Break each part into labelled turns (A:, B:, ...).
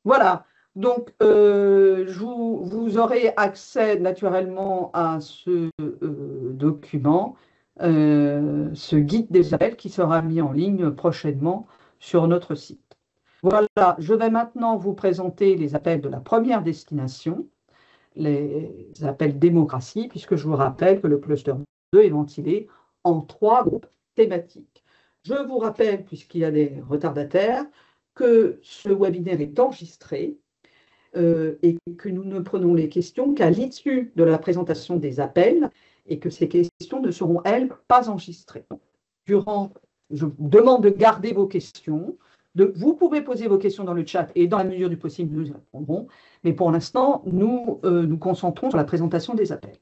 A: Voilà. Donc, vous aurez accès naturellement à ce document, ce guide des appels qui sera mis en ligne prochainement sur notre site. Voilà, je vais maintenant vous présenter les appels de la première destination, les appels démocratie, puisque je vous rappelle que le cluster 2 est ventilé en 3 groupes thématiques. Je vous rappelle, puisqu'il y a des retardataires, que ce webinaire est enregistré et que nous ne prenons les questions qu'à l'issue de la présentation des appels et que ces questions ne seront, elles, pas enregistrées. Je vous demande de garder vos questions. Vous pouvez poser vos questions dans le chat et dans la mesure du possible, nous y répondrons. Mais pour l'instant, nous nous concentrons sur la présentation des appels.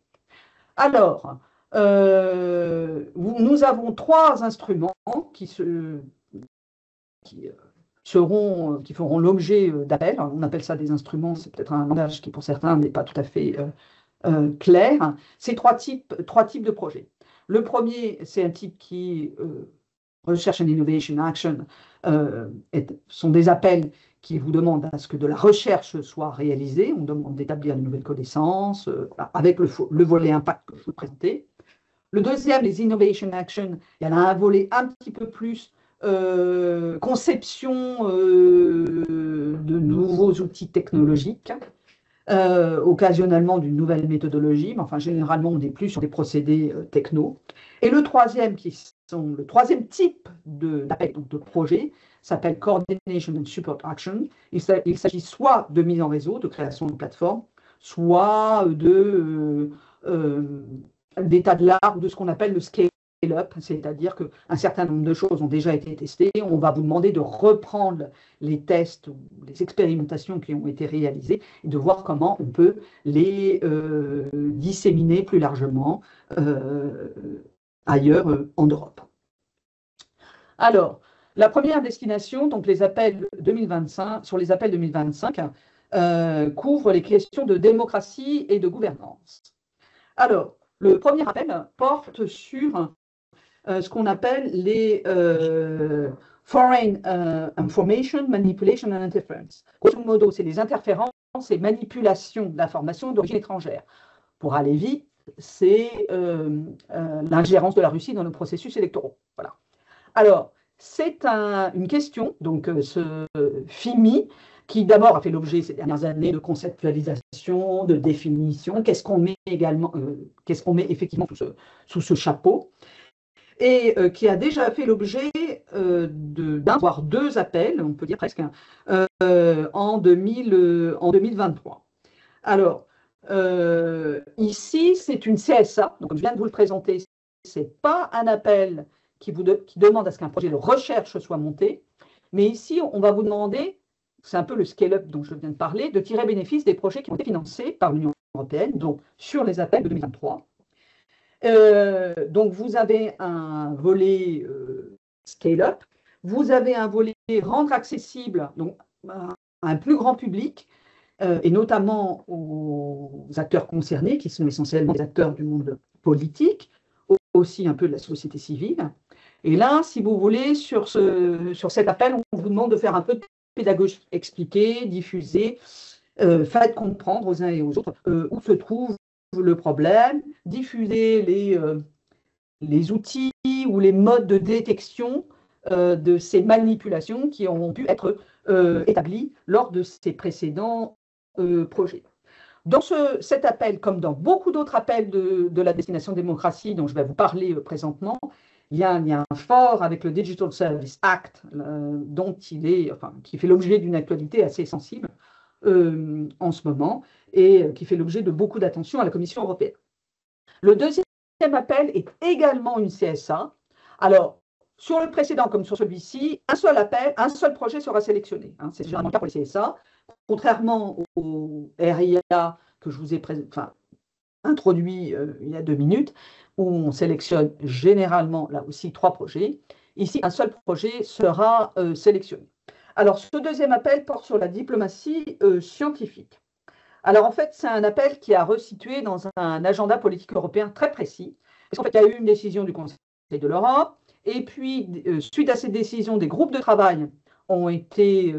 A: Alors, nous avons 3 instruments qui feront l'objet d'appels. On appelle ça des instruments, c'est peut-être un langage qui pour certains n'est pas tout à fait clair. C'est 3 types de projets. Le premier, c'est un type qui Research and Innovation Action, sont des appels qui vous demandent à ce que de la recherche soit réalisée. On demande d'établir de nouvelles connaissances avec le volet impact que je vous présentais. Le deuxième, les Innovation Action, il y en a un volet un petit peu plus conception de nouveaux outils technologiques, occasionnellement d'une nouvelle méthodologie, mais enfin généralement on est plus sur des procédés techno. Et le troisième type d'appel, donc de projet, s'appelle Coordination and Support Action. Il s'agit soit de mise en réseau, de création de plateforme, soit d'état de l'art ou de ce qu'on appelle le scale-up, c'est-à-dire qu'un certain nombre de choses ont déjà été testées. On va vous demander de reprendre les tests ou les expérimentations qui ont été réalisées et de voir comment on peut les disséminer plus largement ailleurs en Europe. Alors, la première destination, donc les appels 2025, sur les appels 2025, couvre les questions de démocratie et de gouvernance. Alors, le premier appel porte sur ce qu'on appelle les Foreign Information, Manipulation and Interference. Grosso modo, c'est les interférences et manipulations d'informations d'origine étrangère. Pour aller vite, c'est l'ingérence de la Russie dans nos processus électoraux. Voilà. Alors, c'est une question, donc ce FIMI, qui d'abord a fait l'objet ces dernières années de conceptualisation, de définition, qu'est-ce qu'on met effectivement sous ce chapeau, et qui a déjà fait l'objet d'un, voire 2 appels, on peut dire presque, en 2023. Alors, ici, c'est une CSA, donc comme je viens de vous le présenter, ce n'est pas un appel qui demande à ce qu'un projet de recherche soit monté, mais ici, on va vous demander, c'est un peu le scale-up dont je viens de parler, de tirer bénéfice des projets qui ont été financés par l'Union européenne, donc sur les appels de 2023. Donc, vous avez un volet scale-up, vous avez un volet rendre accessible donc, à un plus grand public, et notamment aux acteurs concernés, qui sont essentiellement des acteurs du monde politique, aussi un peu de la société civile. Et là, si vous voulez, sur cet appel, on vous demande de faire un peu de pédagogie, expliquer, diffuser, faire comprendre aux uns et aux autres où se trouve le problème, diffuser les outils ou les modes de détection de ces manipulations qui ont pu être établis lors de ces précédents projets. Dans cet appel, comme dans beaucoup d'autres appels de la destination démocratie dont je vais vous parler présentement, il y a un lien fort avec le Digital Service Act, qui fait l'objet d'une actualité assez sensible en ce moment et qui fait l'objet de beaucoup d'attention à la Commission européenne. Le deuxième appel est également une CSA. Alors, sur le précédent comme sur celui-ci, un seul projet sera sélectionné. C'est généralement le cas pour les CSA. Contrairement au RIA que je vous ai introduit il y a 2 minutes, où on sélectionne généralement, là aussi, 3 projets. Ici, un seul projet sera sélectionné. Alors, ce deuxième appel porte sur la diplomatie scientifique. Alors, en fait, c'est un appel qui a resitué dans un agenda politique européen très précis. Parce qu'en fait, il y a eu une décision du Conseil de l'Europe, et puis, suite à cette décision, des groupes de travail ont été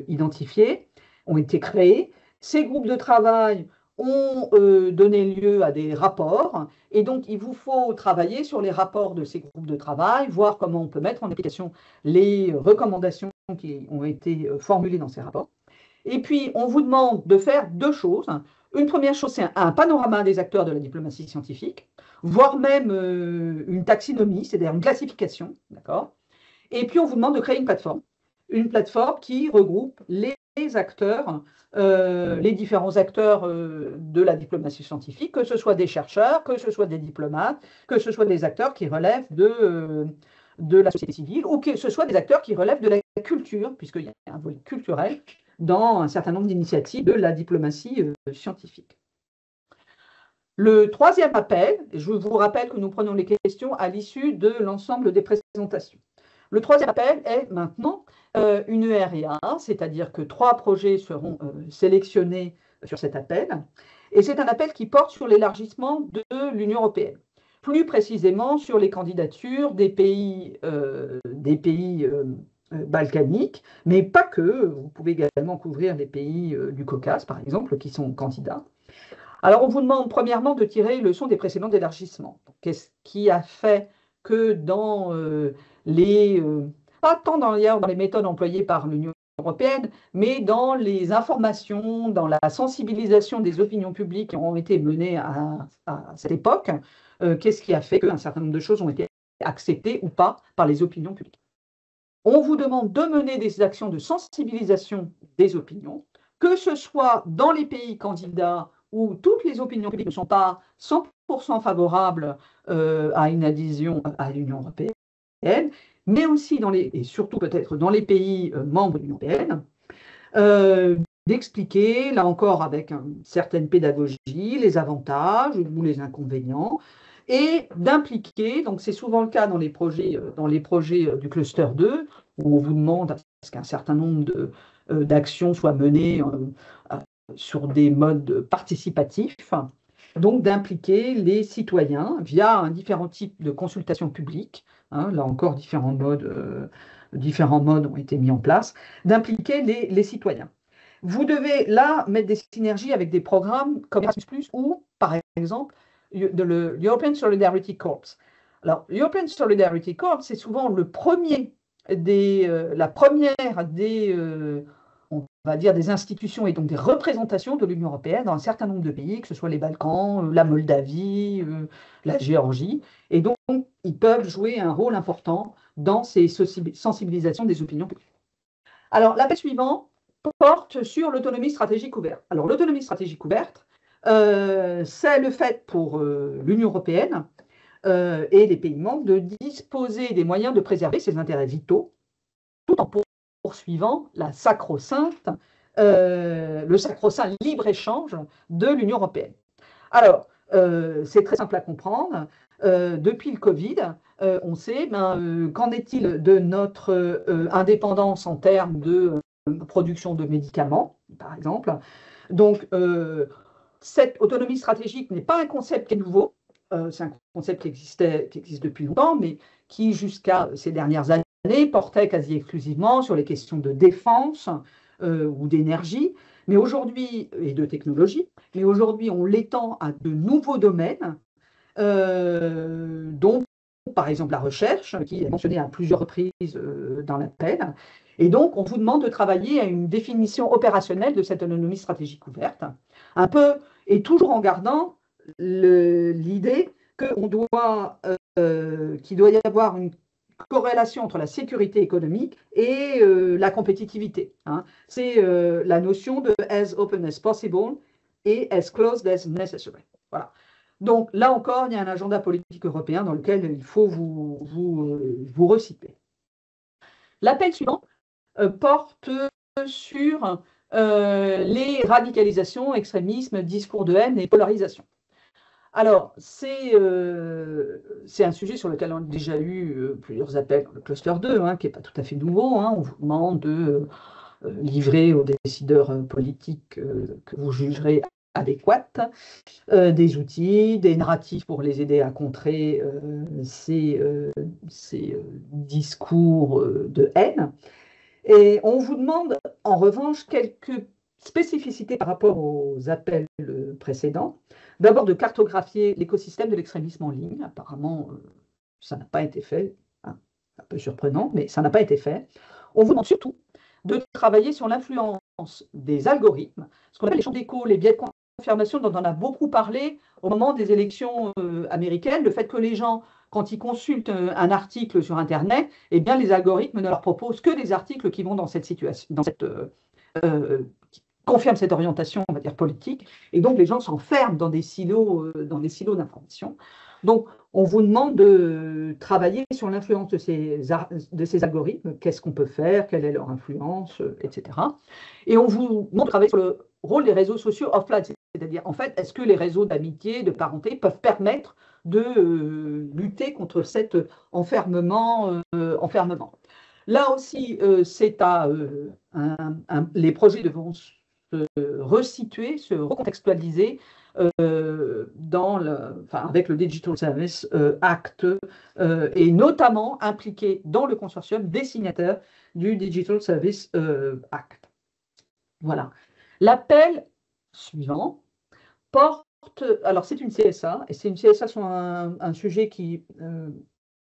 A: identifiés, ont été créés. Ces groupes de travail ont donné lieu à des rapports, et donc il vous faut travailler sur les rapports de ces groupes de travail, voir comment on peut mettre en application les recommandations qui ont été formulées dans ces rapports. Et puis, on vous demande de faire deux choses. Une première chose, c'est un panorama des acteurs de la diplomatie scientifique, voire même une taxinomie, c'est-à-dire une classification, d'accord? Et puis, on vous demande de créer une plateforme qui regroupe les acteurs, les différents acteurs de la diplomatie scientifique, que ce soit des chercheurs, que ce soit des diplomates, que ce soit des acteurs qui relèvent de la société civile, ou que ce soit des acteurs qui relèvent de la culture, puisqu'il y a un volet culturel dans un certain nombre d'initiatives de la diplomatie scientifique. Le troisième appel, je vous rappelle que nous prenons les questions à l'issue de l'ensemble des présentations. Le troisième appel est maintenant une ERIA, c'est-à-dire que 3 projets seront sélectionnés sur cet appel. Et c'est un appel qui porte sur l'élargissement de l'Union européenne. Plus précisément sur les candidatures des pays balkaniques, mais pas que. Vous pouvez également couvrir les pays du Caucase, par exemple, qui sont candidats. Alors, on vous demande premièrement de tirer les leçons des précédents élargissements. Qu'est-ce qui a fait que dans pas tant dans les méthodes employées par l'Union européenne, mais dans les informations, dans la sensibilisation des opinions publiques qui ont été menées à cette époque, qu'est-ce qui a fait qu'un certain nombre de choses ont été acceptées ou pas par les opinions publiques? On vous demande de mener des actions de sensibilisation des opinions, que ce soit dans les pays candidats où toutes les opinions publiques ne sont pas 100% favorables à une adhésion à l'Union européenne, mais aussi et surtout peut-être dans les pays membres de l'Union européenne, d'expliquer, là encore avec une certaine pédagogie, les avantages ou les inconvénients, et d'impliquer, donc c'est souvent le cas dans les projets du cluster 2, où on vous demande à ce qu'un certain nombre d'actions soient menées sur des modes participatifs, donc d'impliquer les citoyens via différents types de consultations publiques, là encore différents modes ont été mis en place, d'impliquer les citoyens. Vous devez là mettre des synergies avec des programmes comme Erasmus+, ou par exemple le European Solidarity Corps. Alors, l'European Solidarity Corps, c'est souvent la première on va dire, des institutions et donc des représentations de l'Union européenne dans un certain nombre de pays, que ce soit les Balkans, la Moldavie, la Géorgie. Et donc, ils peuvent jouer un rôle important dans ces sensibilisations des opinions publiques. Alors, l'appel suivant porte sur l'autonomie stratégique ouverte. Alors, l'autonomie stratégique ouverte, c'est le fait pour l'Union européenne et les pays membres de disposer des moyens de préserver ses intérêts vitaux, tout en poursuivant le sacro-saint libre-échange de l'Union européenne. Alors, c'est très simple à comprendre. Depuis le Covid, on sait, qu'en est-il de notre indépendance en termes de production de médicaments, par exemple. Donc, cette autonomie stratégique n'est pas un concept qui est nouveau, c'est un concept qui existe depuis longtemps, mais qui, jusqu'à ces dernières années, portait quasi exclusivement sur les questions de défense ou d'énergie, mais aujourd'hui, et de technologie, mais aujourd'hui, on l'étend à de nouveaux domaines, dont, par exemple, la recherche, qui est mentionnée à plusieurs reprises dans l'appel. Et donc, on vous demande de travailler à une définition opérationnelle de cette autonomie stratégique ouverte, un peu, et toujours en gardant l'idée qu'il doit y avoir une corrélation entre la sécurité économique et la compétitivité. C'est la notion de as open as possible et as closed as necessary. Voilà. Donc, là encore, il y a un agenda politique européen dans lequel il faut vous reciter. L'appel suivant porte sur les radicalisations, extrémismes, discours de haine et polarisation. Alors, c'est un sujet sur lequel on a déjà eu plusieurs appels dans le cluster 2, qui n'est pas tout à fait nouveau. On vous demande de livrer aux décideurs politiques que vous jugerez adéquates, des outils, des narratifs pour les aider à contrer ces discours de haine. Et on vous demande en revanche quelques spécificités par rapport aux appels précédents. D'abord de cartographier l'écosystème de l'extrémisme en ligne. Apparemment, ça n'a pas été fait. Hein, un peu surprenant, mais ça n'a pas été fait. On vous demande surtout de travailler sur l'influence des algorithmes, ce qu'on appelle les champs d'écho, les biais de confirmation dont on a beaucoup parlé au moment des élections américaines, le fait que les gens, quand ils consultent un article sur Internet, eh bien, les algorithmes ne leur proposent que des articles qui vont dans cette situation, qui confirment cette orientation, on va dire, politique, et donc les gens s'enferment dans des silos d'information. Donc, on vous demande de travailler sur l'influence de ces algorithmes, qu'est-ce qu'on peut faire, quelle est leur influence, etc. Et on vous demande de travailler sur le rôle des réseaux sociaux offline, c'est-à-dire, en fait, est-ce que les réseaux d'amitié, de parenté peuvent permettre de lutter contre cet enfermement. Là aussi, les projets devront se resituer, se recontextualiser avec le Digital Service Act et notamment impliquer dans le consortium des signataires du Digital Service Act. Voilà. L'appel suivant porte, alors c'est une CSA, et c'est une CSA sur un sujet qui,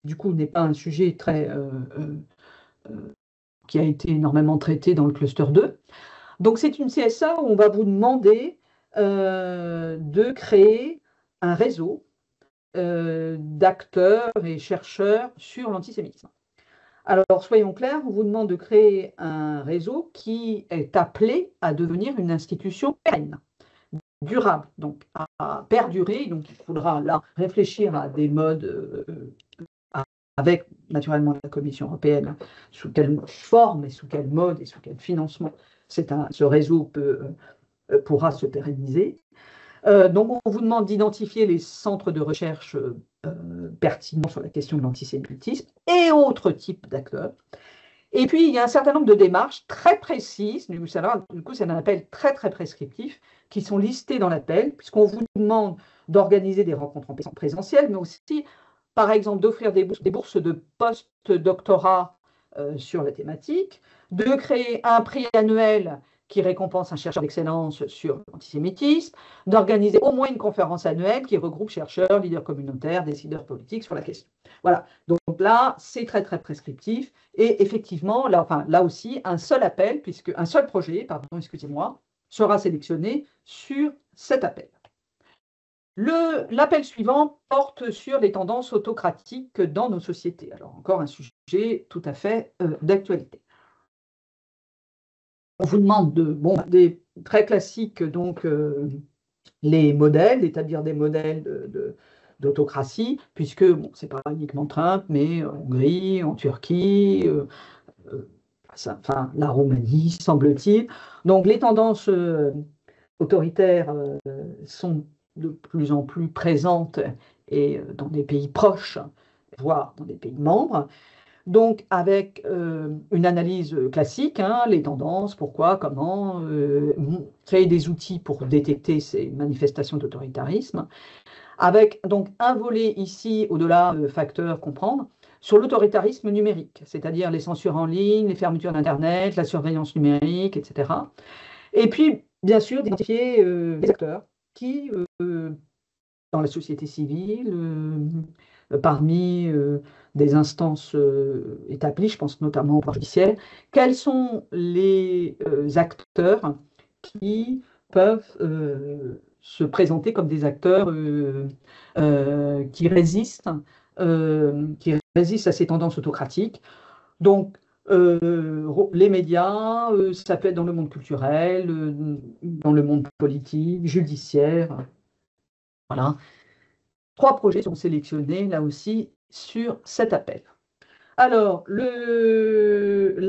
A: du coup, n'est pas un sujet qui a été énormément traité dans le cluster 2. Donc c'est une CSA où on va vous demander de créer un réseau d'acteurs et chercheurs sur l'antisémitisme. Alors, soyons clairs, on vous demande de créer un réseau qui est appelé à devenir une institution pérenne, durable, donc à perdurer. Donc, il faudra là réfléchir à des modes avec naturellement la Commission européenne, sous quelle forme et sous quel mode et sous quel financement ce réseau pourra se pérenniser. Donc, on vous demande d'identifier les centres de recherche pertinents sur la question de l'antisémitisme et autres types d'acteurs. Et puis, il y a un certain nombre de démarches très précises, du coup, c'est un appel très, très prescriptif, qui sont listées dans l'appel, puisqu'on vous demande d'organiser des rencontres en présentiel, mais aussi, par exemple, d'offrir des bourses de post-doctorat sur la thématique, de créer un prix annuel qui récompense un chercheur d'excellence sur l'antisémitisme, d'organiser au moins une conférence annuelle qui regroupe chercheurs, leaders communautaires, décideurs politiques sur la question. Voilà, donc là, c'est très, très prescriptif. Et effectivement, là aussi, un seul projet, excusez-moi, sera sélectionné sur cet appel. L'appel suivant porte sur les tendances autocratiques dans nos sociétés. Alors, encore un sujet tout à fait d'actualité. On vous demande des très classiques, donc les modèles, d'établir des modèles d'autocratie, puisque ce n'est pas uniquement Trump, mais en Hongrie, en Turquie, la Roumanie, semble-t-il. Donc les tendances autoritaires sont de plus en plus présentes et dans des pays proches, voire dans des pays membres. Donc, avec une analyse classique, hein, les tendances, pourquoi, comment, créer des outils pour détecter ces manifestations d'autoritarisme, avec donc un volet ici, au-delà facteurs, comprendre, sur l'autoritarisme numérique, c'est-à-dire les censures en ligne, les fermetures d'Internet, la surveillance numérique, etc. Et puis, bien sûr, d'identifier les acteurs qui, dans la société civile, parmi des instances établies, je pense notamment au pouvoir judiciaire, quels sont les acteurs qui peuvent se présenter comme des acteurs qui résistent à ces tendances autocratiques. Donc, les médias, ça peut être dans le monde culturel, dans le monde politique, judiciaire. Voilà. 3 projets sont sélectionnés, là aussi, sur cet appel. Alors, l'appel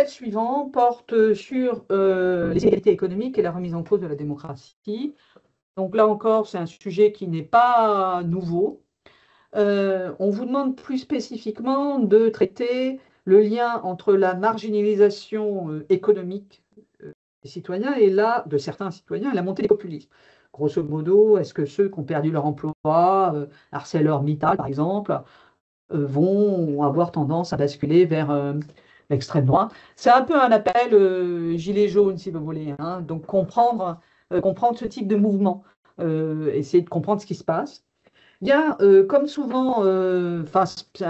A: suivant porte sur les inégalités économiques et la remise en cause de la démocratie. Donc là encore, c'est un sujet qui n'est pas nouveau. On vous demande plus spécifiquement de traiter le lien entre la marginalisation économique citoyens et de certains citoyens et la montée des populismes. Grosso modo, est-ce que ceux qui ont perdu leur emploi, ArcelorMittal par exemple, vont avoir tendance à basculer vers l'extrême droite? C'est un peu un appel gilet jaune, si vous voulez, hein. Donc comprendre ce type de mouvement, essayer de comprendre ce qui se passe. Il y a, comme souvent, c'est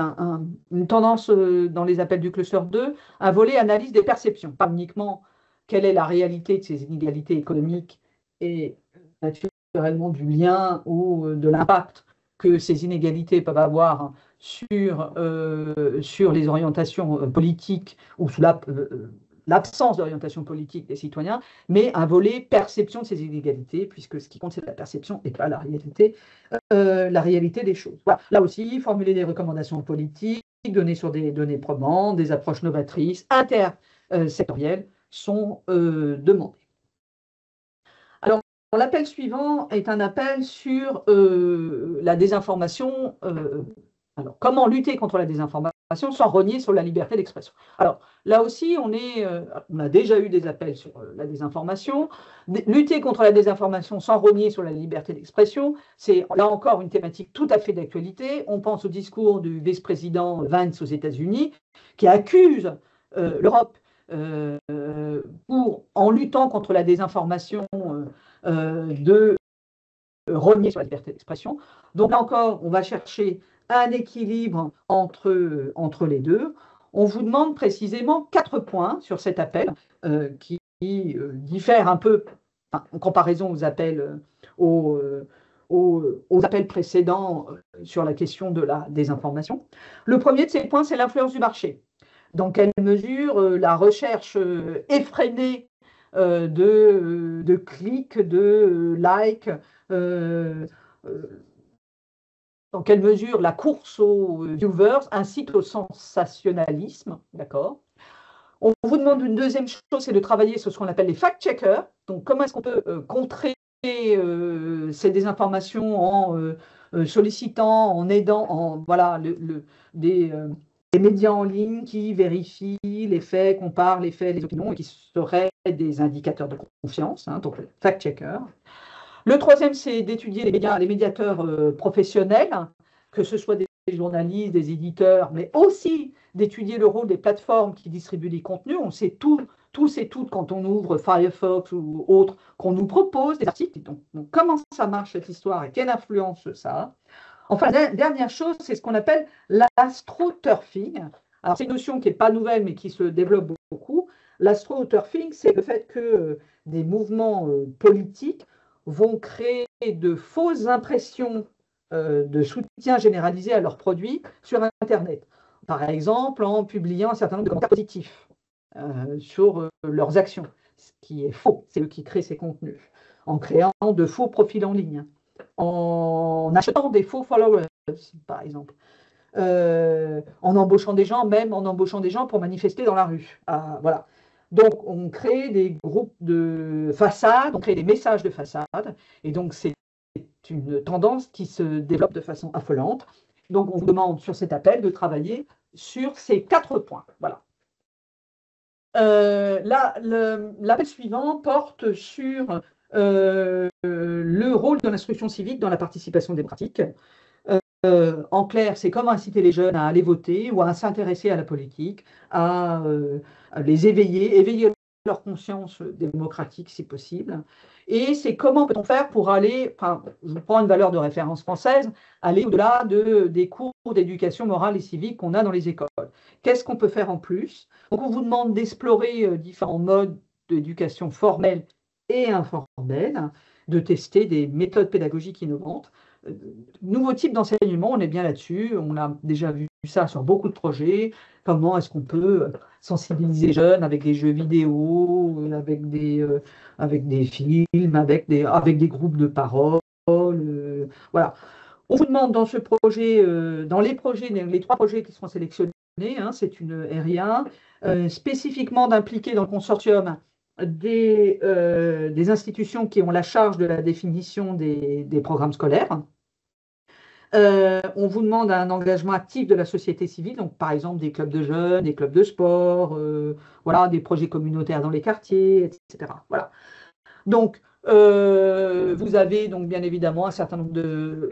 A: une tendance dans les appels du cluster 2, un volet analyse des perceptions, pas uniquement quelle est la réalité de ces inégalités économiques et naturellement du lien ou de l'impact que ces inégalités peuvent avoir sur les orientations politiques ou sous l'absence d'orientation politique des citoyens, mais un volet perception de ces inégalités, puisque ce qui compte, c'est la perception et pas la réalité des choses. Voilà. Là aussi, formuler des recommandations politiques, donner sur des données probantes, des approches novatrices, intersectorielles sont demandées. Alors, l'appel suivant est un appel sur la désinformation. Alors, comment lutter contre la désinformation sans renier sur la liberté d'expression? Alors, là aussi, on a déjà eu des appels sur la désinformation. Lutter contre la désinformation sans renier sur la liberté d'expression, c'est là encore une thématique tout à fait d'actualité. On pense au discours du vice-président Vance aux États-Unis, qui accuse l'Europe en luttant contre la désinformation, de renier sur la liberté d'expression. Donc là encore, on va chercher un équilibre entre les deux. On vous demande précisément 4 points sur cet appel qui diffèrent un peu en comparaison aux appels, aux appels précédents sur la question de la désinformation. Le premier de ces points, c'est l'influence du marché. Dans quelle mesure la recherche effrénée de clics, de likes, dans quelle mesure la course aux viewers incite au sensationnalisme, d'accord? On vous demande une deuxième chose, c'est de travailler sur ce qu'on appelle les fact-checkers. Donc, comment est-ce qu'on peut contrer ces désinformations en sollicitant, en aidant, voilà, des médias en ligne qui vérifient les faits, comparent les faits, les opinions, et qui seraient des indicateurs de confiance, hein, donc fact-checkers. Le troisième, c'est d'étudier les médiateurs professionnels, que ce soit des journalistes, des éditeurs, mais aussi d'étudier le rôle des plateformes qui distribuent des contenus. On sait tous et toutes, quand on ouvre Firefox ou autre, qu'on nous propose des articles. Donc, comment ça marche cette histoire et quelle influence ça a? Enfin, la dernière chose, c'est ce qu'on appelle l'astroturfing. Alors, c'est une notion qui n'est pas nouvelle, mais qui se développe beaucoup. L'astroturfing, c'est le fait que des mouvements politiques vont créer de fausses impressions de soutien généralisé à leurs produits sur Internet. Par exemple, en publiant un certain nombre de commentaires positifs sur leurs actions, ce qui est faux, c'est eux qui créent ces contenus, en créant de faux profils en ligne, en achetant des faux followers, par exemple, en embauchant des gens, même en embauchant des gens pour manifester dans la rue. Voilà. Donc, on crée des groupes de façade, on crée des messages de façade, et donc c'est une tendance qui se développe de façon affolante. Donc, on vous demande sur cet appel de travailler sur ces 4 points. Voilà. L'appel suivant porte sur le rôle de l'instruction civique dans la participation démocratique. En clair, c'est comment inciter les jeunes à aller voter ou à s'intéresser à la politique, à les éveiller leur conscience démocratique si possible. Et c'est comment peut-on faire pour aller, je vous prends une valeur de référence française, aller au-delà des cours d'éducation morale et civique qu'on a dans les écoles. Qu'est-ce qu'on peut faire en plus? Donc on vous demande d'explorer différents modes d'éducation formelle et informelle, de tester des méthodes pédagogiques innovantes. Nouveau type d'enseignement, on est bien là-dessus, on a déjà vu ça sur beaucoup de projets. Comment est-ce qu'on peut sensibiliser les jeunes avec des jeux vidéo, avec des films, avec des groupes de parole, voilà. On vous demande dans ce projet, dans les 3 projets qui seront sélectionnés, hein, c'est une area, spécifiquement d'impliquer dans le consortium des institutions qui ont la charge de la définition des programmes scolaires, On vous demande un engagement actif de la société civile, donc par exemple des clubs de jeunes, des clubs de sport, voilà, des projets communautaires dans les quartiers, etc. Voilà. Donc, vous avez donc bien évidemment un certain nombre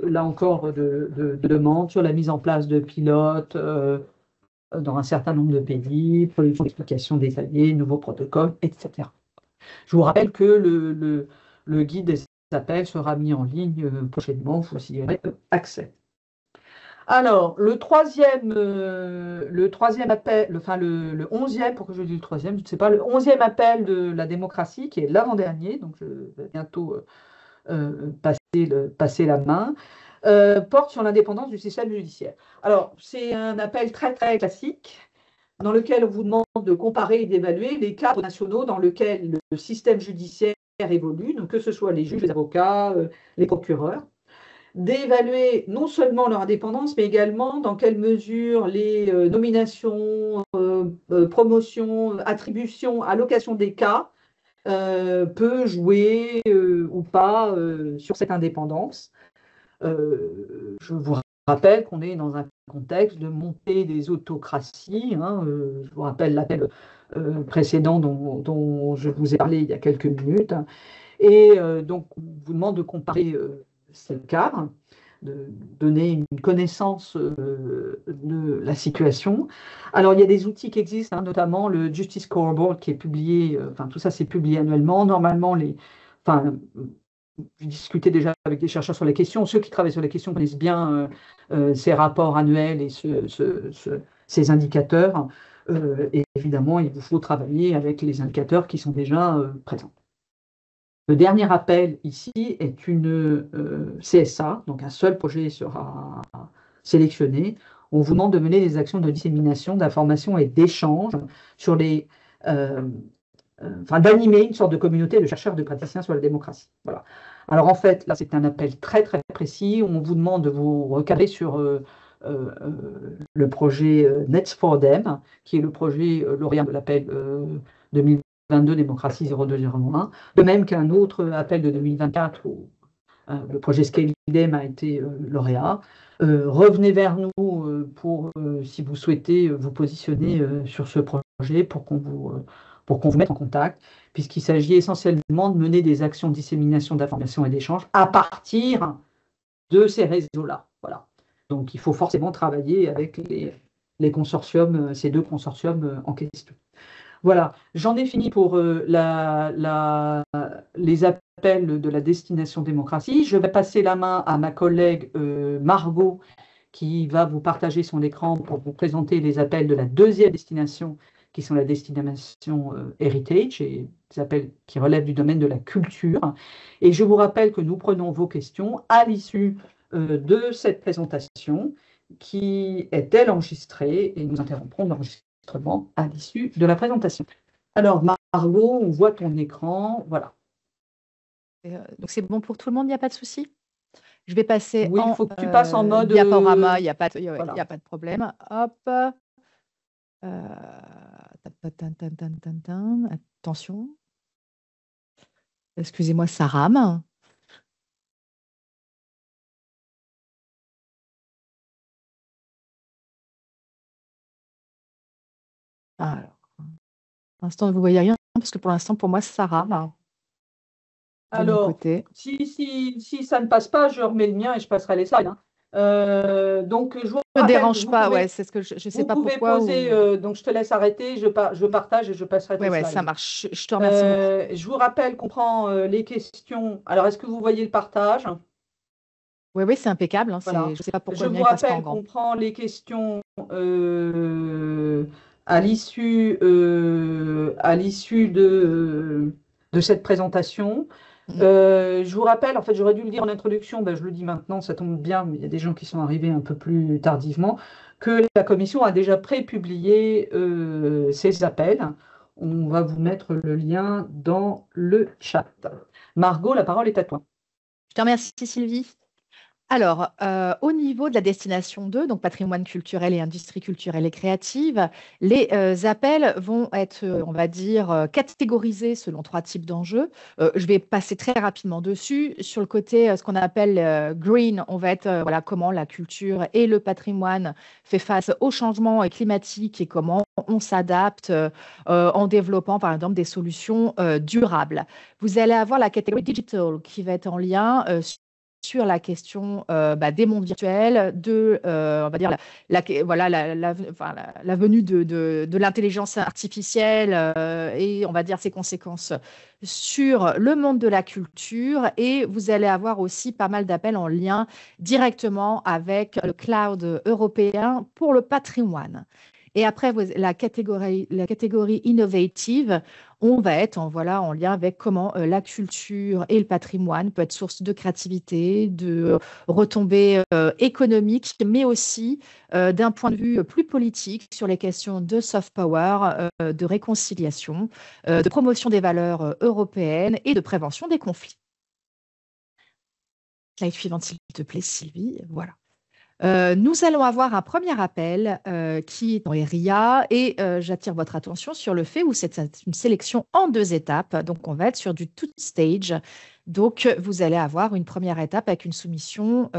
A: là encore, de demandes sur la mise en place de pilotes dans un certain nombre de pays, production d'explications détaillées, nouveaux protocoles, etc. Je vous rappelle que le guide des appels sera mis en ligne prochainement, vous y aurez accès. Alors, le troisième appel, enfin le 11e, pourquoi je dis le troisième, je ne sais pas, le 11e appel de la démocratie, qui est l'avant-dernier, donc je vais bientôt passer la main, porte sur l'indépendance du système judiciaire. Alors, c'est un appel très, très classique, dans lequel on vous demande de comparer et d'évaluer les cadres nationaux dans lesquels le système judiciaire évolue, donc que ce soit les juges, les avocats, les procureurs, d'évaluer non seulement leur indépendance, mais également dans quelle mesure les nominations, promotions, attributions, allocations des cas peut jouer ou pas sur cette indépendance. Je vous rappelle qu'on est dans un contexte de montée des autocraties. Hein, je vous rappelle l'appel précédent dont je vous ai parlé il y a quelques minutes. Et donc, on vous demande de comparer ces cadres, de donner une connaissance de la situation. Alors, il y a des outils qui existent, hein, notamment le Justice Scoreboard qui est publié, enfin, tout ça c'est publié annuellement. Normalement, enfin, j'ai discuté déjà avec des chercheurs sur les questions. Ceux qui travaillent sur les questions connaissent bien ces rapports annuels et ces indicateurs. Et évidemment, il vous faut travailler avec les indicateurs qui sont déjà présents. Le dernier appel ici est une CSA, donc un seul projet sera sélectionné. On vous demande de mener des actions de dissémination, d'information et d'échange sur enfin, d'animer une sorte de communauté de chercheurs, de praticiens sur la démocratie. Voilà. Alors en fait, là, c'est un appel très très précis. On vous demande de vous recadrer sur le projet Nets for Them, qui est le projet lauréat de l'appel 2022 Démocratie 0201, de même qu'un autre appel de 2024 où le projet Scale Them a été lauréat. Revenez vers nous si vous souhaitez vous positionner sur ce projet pour qu'on vous mette en contact, puisqu'il s'agit essentiellement de mener des actions de dissémination d'informations et d'échanges à partir de ces réseaux-là. Voilà. Donc, il faut forcément travailler avec les consortiums, ces deux consortiums en question. Voilà, j'en ai fini pour les appels de la destination démocratie. Je vais passer la main à ma collègue Margot, qui va vous partager son écran pour vous présenter les appels de la deuxième destination, qui sont la destination Heritage, et des appels qui relèvent du domaine de la culture. Et je vous rappelle que nous prenons vos questions à l'issue de cette présentation, qui est-elle enregistrée, et nous interromprons l'enregistrement à l'issue de la présentation. Alors, Margot, on voit ton écran, voilà.
B: Donc, c'est bon pour tout le monde, il n'y a pas de souci? Je vais passer
A: oui, il faut que tu passes en mode
B: diaporama, il n'y a pas
A: voilà.
B: a pas de problème. Hop. Attention. Excusez-moi, ça rame. Alors, pour l'instant, vous ne voyez rien, parce que pour l'instant, pour moi, ça rame.
A: Alors, si ça ne passe pas, je remets le mien et je passerai les slides. Hein. Donc, je vous
B: ne
A: rappelle,
B: dérange pas, ouais, c'est ce que je sais pas pourquoi.
A: Vous pouvez poser, donc je te laisse arrêter, je partage et je passerai tes slides.
B: Oui, ça marche. Je te remercie beaucoup.
A: Je vous rappelle qu'on prend les questions. Alors, est-ce que vous voyez le partage?
B: Oui, c'est impeccable. Hein,
A: voilà.
B: Je sais pas pourquoi
A: je vous rappelle qu'on prend les questions à l'issue de cette présentation. Je vous rappelle, en fait, j'aurais dû le dire en introduction, ben, je le dis maintenant, ça tombe bien, mais il y a des gens qui sont arrivés un peu plus tardivement, que la commission a déjà pré-publié ces appels. On va vous mettre le lien dans le chat. Margot, la parole est à toi.
B: Je te remercie, Sylvie. Alors, au niveau de la destination 2, donc patrimoine culturel et industrie culturelle et créative, les appels vont être, on va dire, catégorisés selon 3 types d'enjeux. Je vais passer très rapidement dessus. Sur le côté, ce qu'on appelle green, on va être, voilà, comment la culture et le patrimoine fait face au changement climatique et comment on s'adapte en développant, par exemple, des solutions durables. Vous allez avoir la catégorie digital qui va être en lien sur la question des mondes virtuels, on va dire, voilà, enfin, la venue de l'intelligence artificielle et on va dire ses conséquences sur le monde de la culture. Et vous allez avoir aussi pas mal d'appels en lien directement avec le cloud européen pour le patrimoine. Et après, la catégorie innovative, on va être voilà, en lien avec comment la culture et le patrimoine peuvent être source de créativité, de retombées économiques, mais aussi d'un point de vue plus politique sur les questions de soft power, de réconciliation, de promotion des valeurs européennes et de prévention des conflits. Slide suivante, s'il te plaît, Sylvie. Voilà. Nous allons avoir un premier appel qui est dans RIA et j'attire votre attention sur le fait où c'est une sélection en 2 étapes. Donc, on va être sur du two stage. Donc, vous allez avoir une première étape avec une soumission,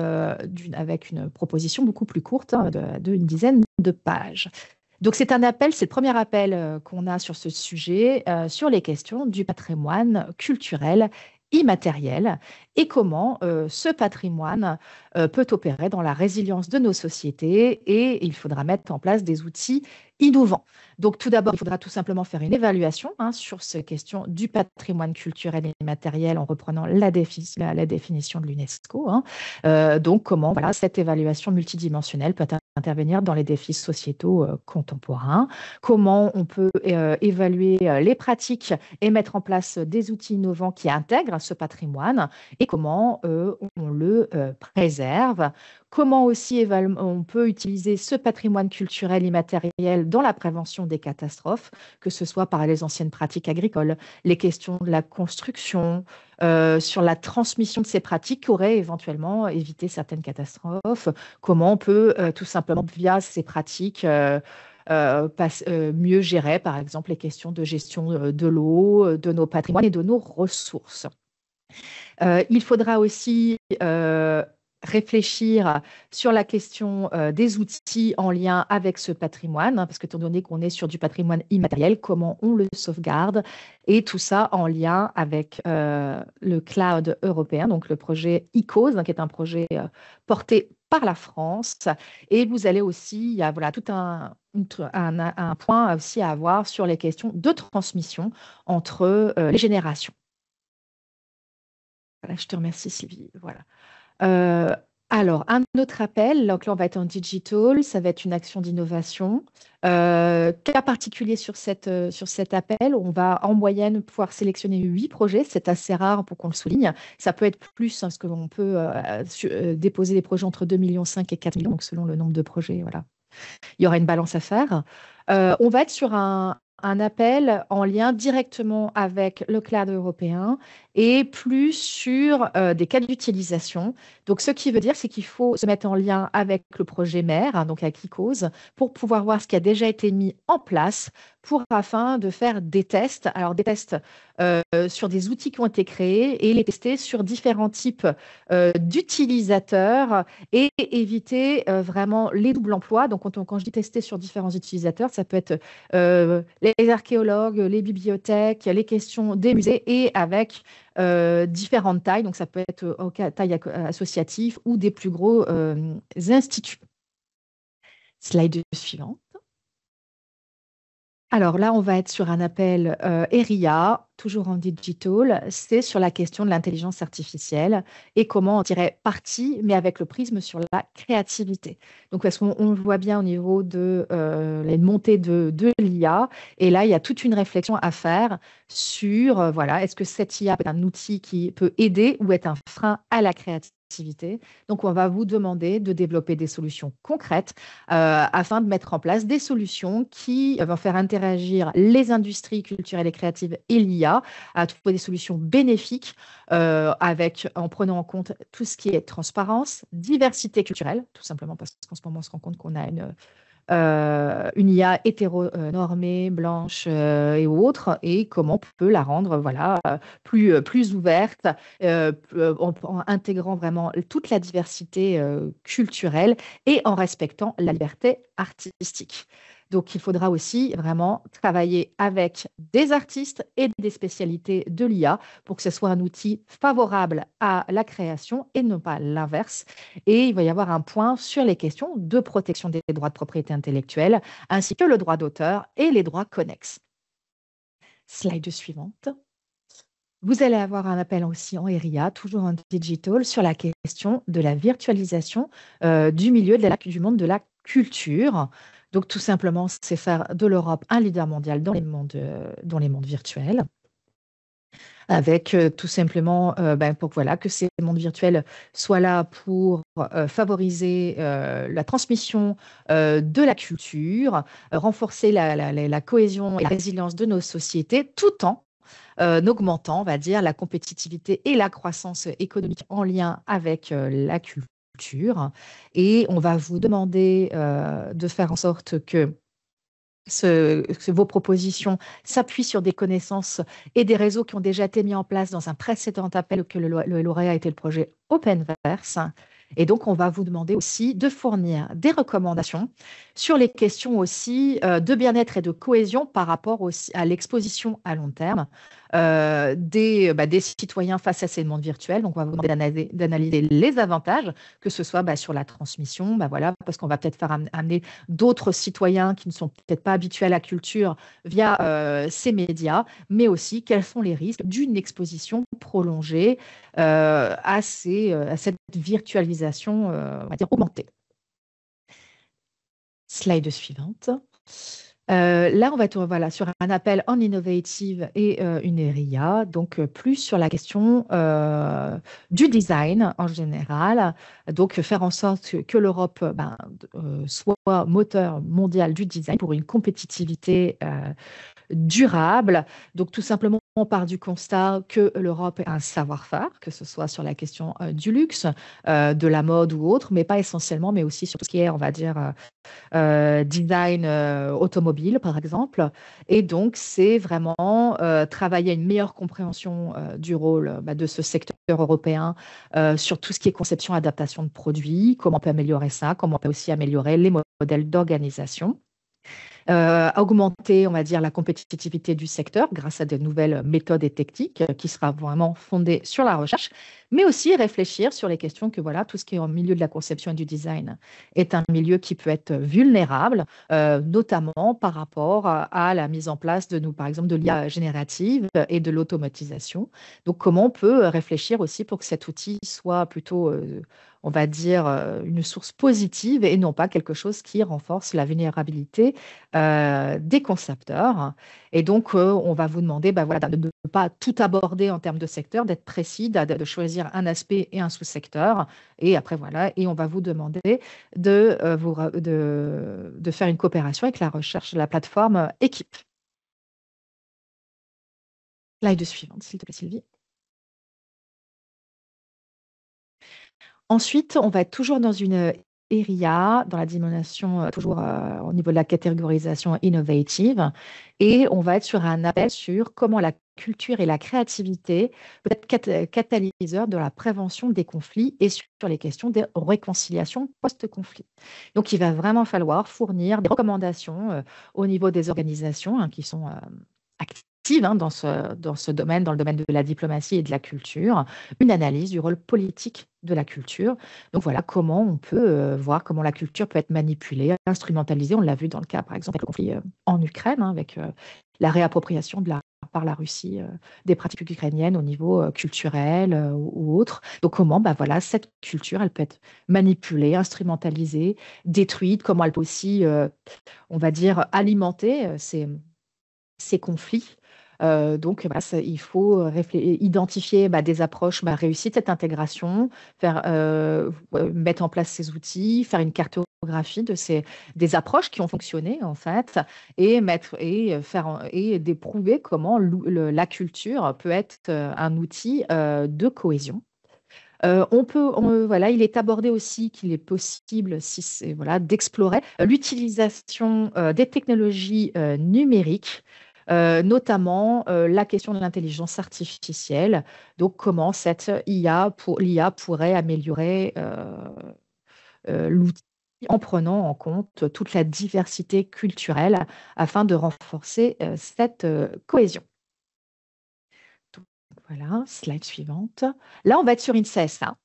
B: avec une proposition beaucoup plus courte, hein, d'une dizaine de pages. Donc, c'est un appel, c'est le premier appel qu'on a sur ce sujet, sur les questions du patrimoine culturel immatériel et comment ce patrimoine peut opérer dans la résilience de nos sociétés et il faudra mettre en place des outils innovants. Donc, tout d'abord, il faudra tout simplement faire une évaluation sur ces questions du patrimoine culturel et immatériel en reprenant la définition de l'UNESCO. Donc, comment voilà, cette évaluation multidimensionnelle peut intervenir dans les défis sociétaux contemporains, comment on peut évaluer les pratiques et mettre en place des outils innovants qui intègrent ce patrimoine et comment on le préserve, comment aussi on peut utiliser ce patrimoine culturel immatériel dans la prévention des catastrophes, que ce soit par les anciennes pratiques agricoles, les questions de la construction, sur la transmission de ces pratiques qui auraient éventuellement évité certaines catastrophes, comment on peut tout simplement, via ces pratiques, mieux gérer, par exemple, les questions de gestion de l'eau, de nos patrimoines et de nos ressources. Il faudra aussi réfléchir sur la question des outils en lien avec ce patrimoine, parce que étant donné qu'on est sur du patrimoine immatériel, comment on le sauvegarde, et tout ça en lien avec le cloud européen, donc le projet ICOS, qui est un projet porté par la France. Et vous allez aussi, il y a voilà, tout un point aussi à avoir sur les questions de transmission entre les générations. Voilà, je te remercie, Sylvie. Voilà. Alors, un autre appel, donc là, on va être en digital, ça va être une action d'innovation. Cas particulier sur cet appel, on va en moyenne pouvoir sélectionner 8 projets. C'est assez rare pour qu'on le souligne. Ça peut être plus, parce qu'on peut déposer des projets entre 2,5 millions et 4 millions, donc selon le nombre de projets. Voilà. Il y aura une balance à faire. On va être sur un appel en lien directement avec le cloud européen et plus sur des cas d'utilisation. Donc, ce qui veut dire, c'est qu'il faut se mettre en lien avec le projet mère, donc avec ICOS, pour pouvoir voir ce qui a déjà été mis en place afin de faire des tests. Alors, des tests sur des outils qui ont été créés et les tester sur différents types d'utilisateurs et éviter vraiment les doubles emplois. Donc, quand je dis tester sur différents utilisateurs, ça peut être les archéologues, les bibliothèques, les questions des musées et avec différentes tailles. Donc, ça peut être taille associative ou des plus gros instituts. Slide suivante. Alors là, on va être sur un appel ERIA, toujours en digital. C'est sur la question de l'intelligence artificielle et comment en tirer parti, mais avec le prisme sur la créativité. Donc, parce qu'on le voit bien au niveau de la montée de l'IA. Et là, il y a toute une réflexion à faire sur, voilà, est-ce que cette IA est un outil qui peut aider ou est un frein à la créativité? activités. Donc, on va vous demander de développer des solutions concrètes afin de mettre en place des solutions qui vont faire interagir les industries culturelles et créatives et l'IA à trouver des solutions bénéfiques en prenant en compte tout ce qui est transparence, diversité culturelle, tout simplement parce qu'en ce moment, on se rend compte qu'on a une IA hétéronormée, blanche et autres, et comment on peut la rendre voilà, plus ouverte, en intégrant vraiment toute la diversité culturelle et en respectant la liberté artistique. Donc, il faudra aussi vraiment travailler avec des artistes et des spécialités de l'IA pour que ce soit un outil favorable à la création et non pas l'inverse. Et il va y avoir un point sur les questions de protection des droits de propriété intellectuelle, ainsi que le droit d'auteur et les droits connexes. Slide suivante. Vous allez avoir un appel aussi en RIA, toujours en digital, sur la question de la virtualisation du milieu du monde de la culture. Donc, tout simplement, c'est faire de l'Europe un leader mondial dans les mondes virtuels, avec tout simplement pour voilà, que ces mondes virtuels soient là pour favoriser la transmission de la culture, renforcer la cohésion et la résilience de nos sociétés, tout en augmentant, on va dire, la compétitivité et la croissance économique en lien avec la culture. Et on va vous demander de faire en sorte que vos propositions s'appuient sur des connaissances et des réseaux qui ont déjà été mis en place dans un précédent appel que le lauréat a été le projet Openverse. Et donc, on va vous demander aussi de fournir des recommandations sur les questions aussi de bien-être et de cohésion par rapport aussi à l'exposition à long terme des citoyens face à ces mondes virtuels. Donc, on va vous demander d'analyser les avantages, que ce soit sur la transmission, voilà, parce qu'on va peut-être faire amener d'autres citoyens qui ne sont peut-être pas habitués à la culture via ces médias, mais aussi quels sont les risques d'une exposition prolongée à cette virtualisation on va dire augmentée. Slide suivante. Là, on va être voilà, sur un appel en innovative et une RIA, donc plus sur la question du design en général. Donc, faire en sorte que l'Europe soit moteur mondial du design pour une compétitivité durable. Donc, tout simplement, on part du constat que l'Europe est un savoir-faire, que ce soit sur la question du luxe, de la mode ou autre, mais pas essentiellement, mais aussi sur tout ce qui est, on va dire, design automobile, par exemple. Et donc, c'est vraiment travailler à une meilleure compréhension du rôle de ce secteur européen sur tout ce qui est conception, adaptation de produits, comment on peut améliorer ça, comment on peut aussi améliorer les modèles d'organisation. Augmenter, on va dire, la compétitivité du secteur grâce à de nouvelles méthodes et techniques qui sera vraiment fondée sur la recherche, mais aussi réfléchir sur les questions que voilà, tout ce qui est au milieu de la conception et du design est un milieu qui peut être vulnérable, notamment par rapport à la mise en place par exemple, de l'IA générative et de l'automatisation. Donc, comment on peut réfléchir aussi pour que cet outil soit plutôt on va dire, une source positive et non pas quelque chose qui renforce la vulnérabilité des concepteurs. Et donc, on va vous demander voilà, de ne pas tout aborder en termes de secteur, d'être précis, de choisir un aspect et un sous-secteur. Et après, voilà, et on va vous demander de faire une coopération avec la recherche de la plateforme Équipe. Slide suivante, s'il te plaît, Sylvie. Ensuite, on va être toujours dans une RIA, dans la dimension, toujours au niveau de la catégorisation innovative, et on va être sur un appel sur comment la culture et la créativité peut être catalyseur de la prévention des conflits et sur les questions des réconciliations post-conflit. Donc, il va vraiment falloir fournir des recommandations au niveau des organisations qui sont actives dans ce domaine, dans le domaine de la diplomatie et de la culture, une analyse du rôle politique de la culture. Donc voilà comment on peut voir comment la culture peut être manipulée, instrumentalisée. On l'a vu dans le cas, par exemple, avec le conflit en Ukraine, avec la réappropriation par la Russie des pratiques ukrainiennes au niveau culturel ou autre. Donc comment voilà, cette culture, elle peut être manipulée, instrumentalisée, détruite, comment elle peut aussi, on va dire, alimenter ces conflits Donc, il faut identifier des approches réussies de cette intégration, mettre en place ces outils, faire une cartographie des approches qui ont fonctionné en fait, et d'éprouver comment la culture peut être un outil de cohésion. Il est abordé aussi qu'il est possible d'explorer l'utilisation des technologies numériques, notamment la question de l'intelligence artificielle. Donc, comment l'IA pourrait améliorer l'outil en prenant en compte toute la diversité culturelle afin de renforcer cette cohésion. Voilà, slide suivante. Là, on va être sur une CSA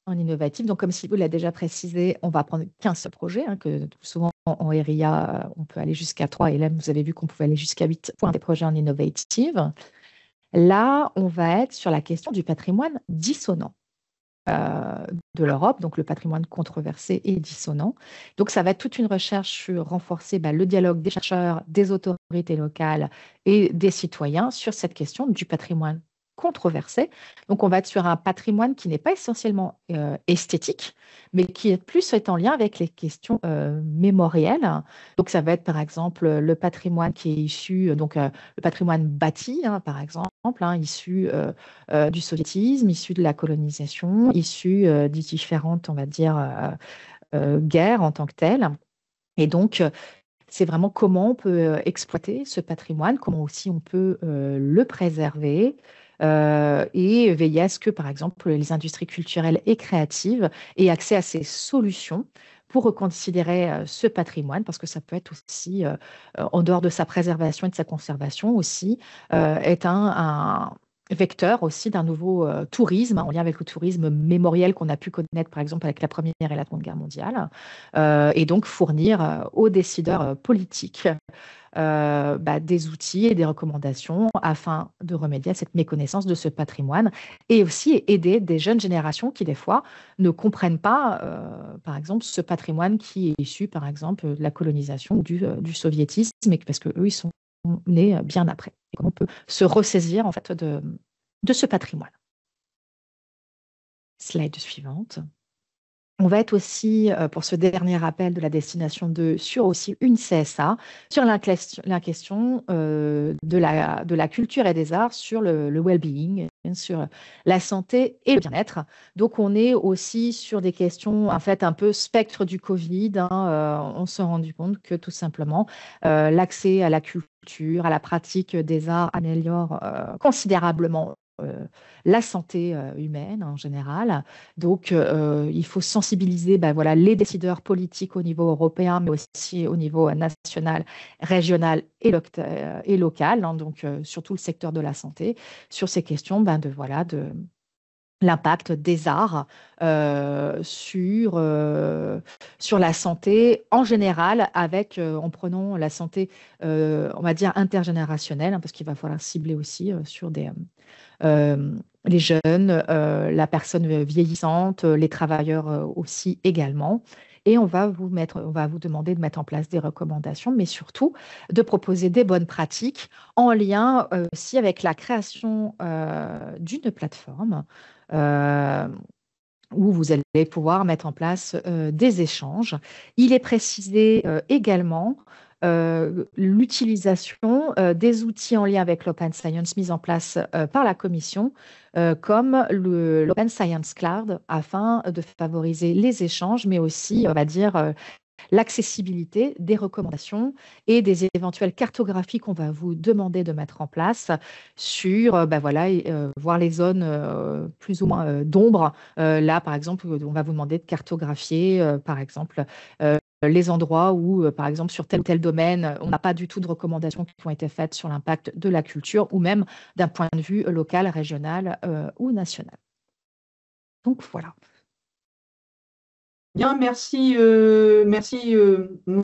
B: en innovatif. Donc, comme Sylvie l'a déjà précisé, on va prendre 15 projets, que souvent en RIA, on peut aller jusqu'à 3. Et là, vous avez vu qu'on pouvait aller jusqu'à 8 pour des projets en innovative. Là, on va être sur la question du patrimoine dissonant de l'Europe, donc le patrimoine controversé et dissonant. Donc, ça va être toute une recherche sur renforcer le dialogue des chercheurs, des autorités locales et des citoyens sur cette question du patrimoine controversé. Donc, on va être sur un patrimoine qui n'est pas essentiellement esthétique, mais qui est plus en lien avec les questions mémorielles. Donc, ça va être par exemple le patrimoine qui est issu, le patrimoine bâti, par exemple, issu du soviétisme, issu de la colonisation, issu des différentes, on va dire, guerres en tant que telles. Et donc, c'est vraiment comment on peut exploiter ce patrimoine, comment aussi on peut le préserver et veiller à ce que, par exemple, les industries culturelles et créatives aient accès à ces solutions pour reconsidérer ce patrimoine, parce que ça peut être aussi, en dehors de sa préservation et de sa conservation aussi, est un vecteur aussi d'un nouveau tourisme, en lien avec le tourisme mémoriel qu'on a pu connaître, par exemple, avec la Première et la Seconde Guerre mondiale, et donc fournir aux décideurs politiques des outils et des recommandations afin de remédier à cette méconnaissance de ce patrimoine et aussi aider des jeunes générations qui, des fois, ne comprennent pas, par exemple, ce patrimoine qui est issu, par exemple, de la colonisation ou du soviétisme, parce qu'eux, ils sont nés bien après. Et comment on peut se ressaisir, en fait, de ce patrimoine. Slide suivante. On va être aussi, pour ce dernier rappel de la destination 2, sur aussi une CSA, sur la question de la culture et des arts, sur le well-being, sur la santé et le bien-être. Donc, on est aussi sur des questions, en fait, un peu spectre du Covid. On s'est rendu compte que, tout simplement, l'accès à la culture, à la pratique des arts améliore considérablement la santé humaine en général. Donc, il faut sensibiliser les décideurs politiques au niveau européen, mais aussi au niveau national, régional et local, donc surtout le secteur de la santé, sur ces questions de l'impact des arts sur la santé en général, en prenant la santé, on va dire, intergénérationnelle, parce qu'il va falloir cibler aussi sur les jeunes, la personne vieillissante, les travailleurs aussi également. Et on va vous demander de mettre en place des recommandations, mais surtout de proposer des bonnes pratiques en lien aussi avec la création d'une plateforme où vous allez pouvoir mettre en place des échanges. Il est précisé également l'utilisation des outils en lien avec l'Open Science mis en place par la Commission, comme l'Open Science Cloud, afin de favoriser les échanges, mais aussi, on va dire, l'accessibilité des recommandations et des éventuelles cartographies qu'on va vous demander de mettre en place sur, voir les zones plus ou moins d'ombre. Là, par exemple, on va vous demander de cartographier, par exemple, les endroits où, par exemple, sur tel ou tel domaine, on n'a pas du tout de recommandations qui ont été faites sur l'impact de la culture ou même d'un point de vue local, régional ou national. Donc, voilà.
A: Bien, merci,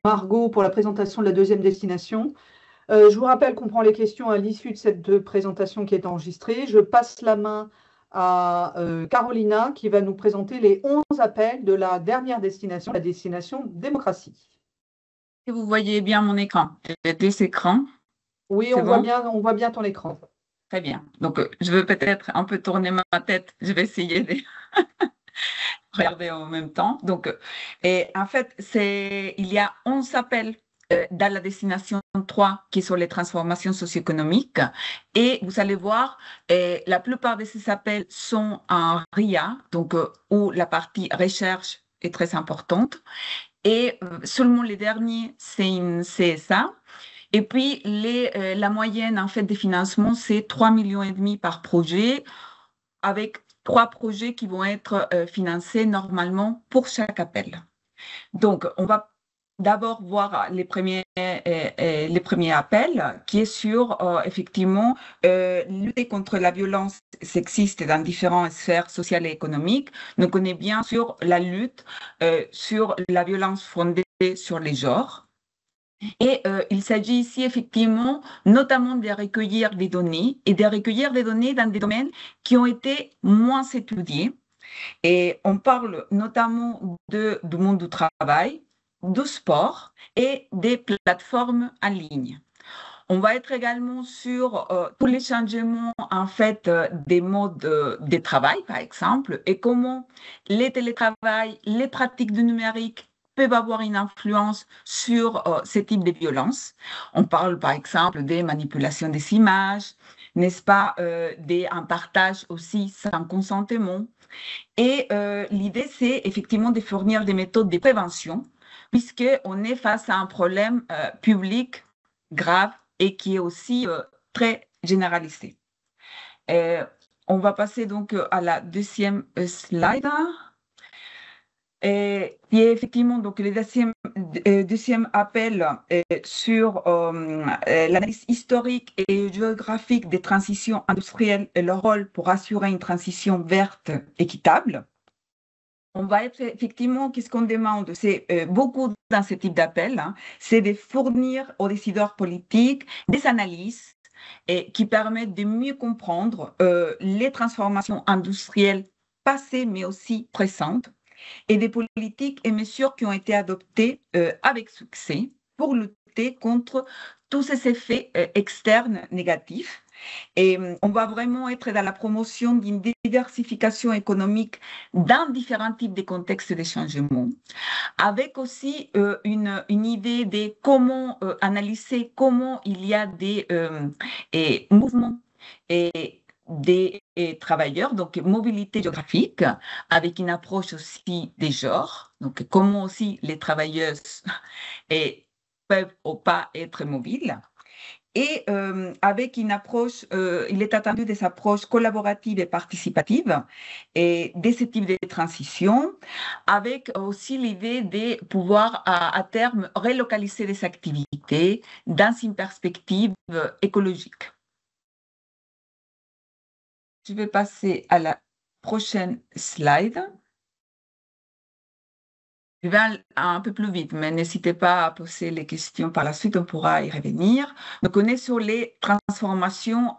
A: Margot pour la présentation de la deuxième destination. Je vous rappelle qu'on prend les questions à l'issue de cette présentation qui est enregistrée. Je passe la main à Carolina qui va nous présenter les 11 appels de la dernière destination, la destination démocratie.
C: Vous voyez bien mon écran. J'ai deux écrans.
A: Oui,
C: C'est bon?
A: on voit bien ton écran.
C: Très bien. Donc, je veux peut-être un peu tourner ma tête. Je vais essayer de regarder en même temps. Donc, et en fait, il y a 11 appels dans la destination 3 qui sont les transformations socio-économiques. Et vous allez voir, la plupart de ces appels sont en RIA, donc où la partie recherche est très importante. Et seulement les derniers, c'est une CSA. Et puis, la moyenne en fait des financements, c'est 3,5 millions par projet, avec 3 projets qui vont être financés normalement pour chaque appel. Donc, on va d'abord voir les premiers appels, qui est sur, effectivement, lutter contre la violence sexiste dans différentes sphères sociales et économiques. Donc, on est bien sur la lutte sur la violence fondée sur les genres. Et il s'agit ici effectivement notamment de recueillir des données et de recueillir des données dans des domaines qui ont été moins étudiés. Et on parle notamment du monde du travail, du sport et des plateformes en ligne. On va être également sur tous les changements en fait des modes de travail, par exemple, et comment les télétravails, les pratiques du numérique peuvent avoir une influence sur ce type de violence. On parle par exemple des manipulations des images, n'est-ce pas, d'un partage aussi sans consentement. Et l'idée, c'est effectivement de fournir des méthodes de prévention, puisqu'on est face à un problème public grave et qui est aussi très généralisé. On va passer donc à la deuxième slide. Qui est effectivement donc le deuxième appel sur l'analyse historique et géographique des transitions industrielles et leur rôle pour assurer une transition verte équitable. On va être effectivement, qu'est-ce qu'on demande? C'est beaucoup dans ce type d'appel, hein, c'est de fournir aux décideurs politiques des analyses qui permettent de mieux comprendre les transformations industrielles passées, mais aussi présentes, et des politiques et mesures qui ont été adoptées avec succès pour lutter contre tous ces effets externes négatifs. Et on va vraiment être dans la promotion d'une diversification économique dans différents types de contextes de changement, avec aussi une idée de comment analyser comment il y a des mouvements et des travailleurs, donc mobilité géographique, avec une approche aussi des genres, donc comment aussi les travailleuses peuvent ou pas être mobiles. Et avec une approche, il est attendu des approches collaboratives et participatives et de ce type de transition, avec aussi l'idée de pouvoir à terme relocaliser des activités dans une perspective écologique. Je vais passer à la prochaine slide. Je vais un peu plus vite, mais n'hésitez pas à poser les questions par la suite, on pourra y revenir. Donc, on est sur les transformations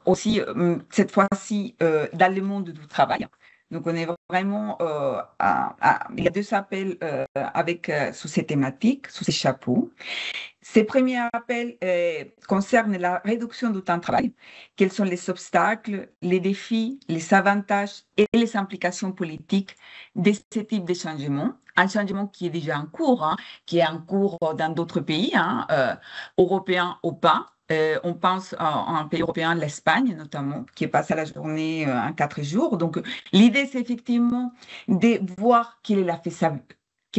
C: aussi, cette fois-ci, dans le monde du travail. Donc, on est vraiment, il y a 2 appels sous ces thématiques, sous ces chapeaux. Ces premiers appels concernent la réduction du temps de travail. Quels sont les obstacles, les défis, les avantages et les implications politiques de ce type de changement? Un changement qui est déjà en cours, hein, qui est en cours dans d'autres pays, hein, européens ou pas. On pense à un pays européen, l'Espagne notamment, qui est passé à la journée en 4 jours. Donc, l'idée, c'est effectivement de voir quelle est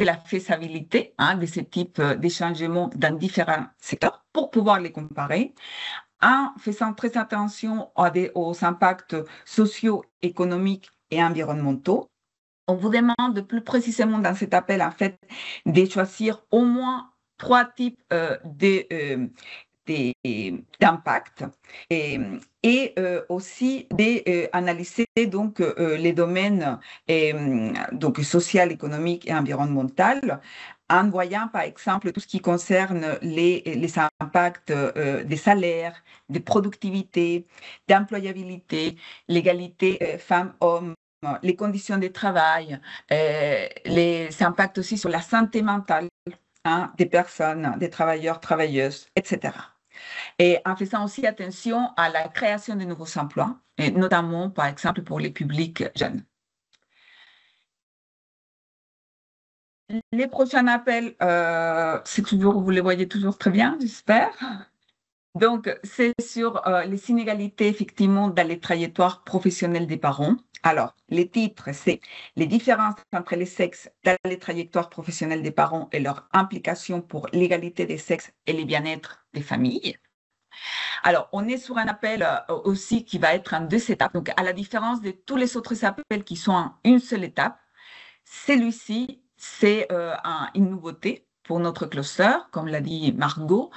C: la faisabilité de ce type de changements dans différents secteurs pour pouvoir les comparer, en faisant très attention aux impacts sociaux, économiques et environnementaux. On vous demande plus précisément dans cet appel, en fait, de choisir au moins 3 types d'impact et aussi d'analyser donc les domaines donc social, économique et environnemental, en voyant par exemple tout ce qui concerne les impacts des salaires, des productivités, d'employabilité, l'égalité femmes-hommes, les conditions de travail, les impacts aussi sur la santé mentale des personnes, des travailleurs, travailleuses, etc. et en faisant aussi attention à la création de nouveaux emplois, et notamment, par exemple, pour les publics jeunes. Les prochains appels, c'est toujours, vous les voyez toujours très bien, j'espère. Donc, c'est sur les inégalités, effectivement, dans les trajectoires professionnelles des parents. Alors, les titres, c'est les différences entre les sexes dans les trajectoires professionnelles des parents et leur implication pour l'égalité des sexes et le bien-être des familles. Alors, on est sur un appel aussi qui va être en 2 étapes. Donc, à la différence de tous les autres appels qui sont en une seule étape, celui-ci, c'est une nouveauté pour notre cluster, comme l'a dit Margot.